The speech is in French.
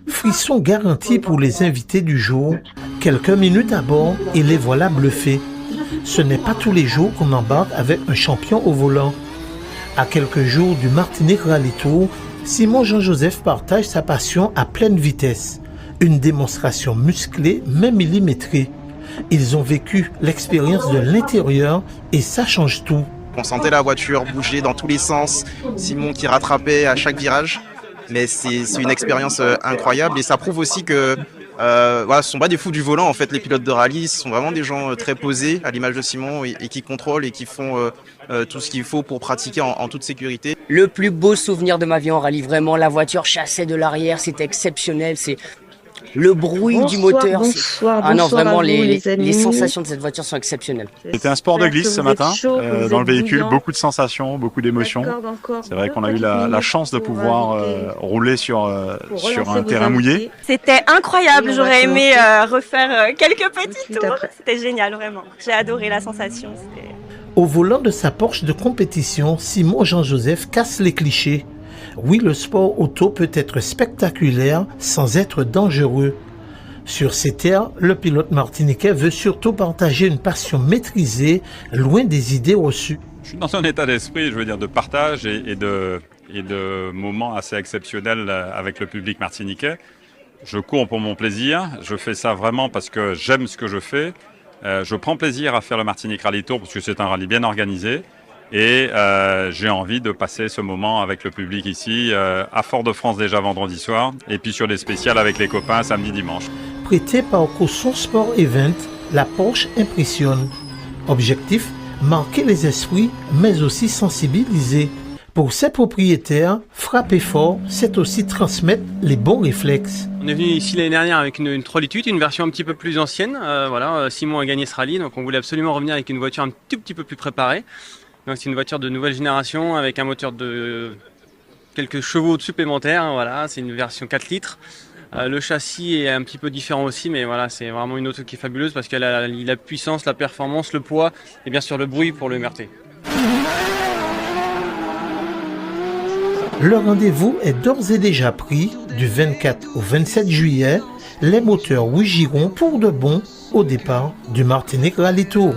Frisson garanti pour les invités du jour. Quelques minutes à bord et les voilà bluffés. Ce n'est pas tous les jours qu'on embarque avec un champion au volant. À quelques jours du Martinique Rallye Tour, Simon Jean-Joseph partage sa passion à pleine vitesse. Une démonstration musclée mais millimétrée. Ils ont vécu l'expérience de l'intérieur et ça change tout. On sentait la voiture bouger dans tous les sens, Simon qui rattrapait à chaque virage. Mais c'est une expérience incroyable et ça prouve aussi que voilà, ce ne sont pas des fous du volant en fait, les pilotes de rallye, ce sont vraiment des gens très posés à l'image de Simon et qui contrôlent et qui font tout ce qu'il faut pour pratiquer en toute sécurité. Le plus beau souvenir de ma vie en rallye, vraiment, la voiture chassait de l'arrière, c'était exceptionnel, c'est le bruit du moteur. Ah non, vraiment, les sensations de cette voiture sont exceptionnelles. C'était un sport de glisse ce matin, dans le véhicule, beaucoup de sensations, beaucoup d'émotions. C'est vrai qu'on a eu la chance de pouvoir rouler sur un terrain mouillé. C'était incroyable, j'aurais aimé refaire quelques petits tours. C'était génial, vraiment. J'ai adoré la sensation. Au volant de sa Porsche de compétition, Simon Jean-Joseph casse les clichés. Oui, le sport auto peut être spectaculaire sans être dangereux. Sur ces terres, le pilote martiniquais veut surtout partager une passion maîtrisée, loin des idées reçues. Je suis dans un état d'esprit, je veux dire, de partage et de moments assez exceptionnels avec le public martiniquais. Je cours pour mon plaisir, je fais ça vraiment parce que j'aime ce que je fais. Je prends plaisir à faire le Martinique Rallye Tour parce que c'est un rallye bien organisé. Et j'ai envie de passer ce moment avec le public ici, à Fort-de-France déjà vendredi soir, et puis sur des spéciales avec les copains samedi, dimanche. Prêtée par Cosson Sport Event, la Porsche impressionne. Objectif, marquer les esprits, mais aussi sensibiliser. Pour ses propriétaires, frapper fort, c'est aussi transmettre les bons réflexes. On est venu ici l'année dernière avec une 3 litres, une version un petit peu plus ancienne. Voilà, Simon a gagné ce rallye, donc on voulait absolument revenir avec une voiture un tout petit peu plus préparée. Donc c'est une voiture de nouvelle génération avec un moteur de quelques chevaux supplémentaires. Voilà, c'est une version 4 litres. Le châssis est un petit peu différent aussi, mais voilà, c'est vraiment une auto qui est fabuleuse parce qu'elle a la puissance, la performance, le poids et bien sûr le bruit pour le MRT. Le rendez-vous est d'ores et déjà pris du 24 au 27 juillet. Les moteurs rougiront pour de bon au départ du Martinique Rallye Tour.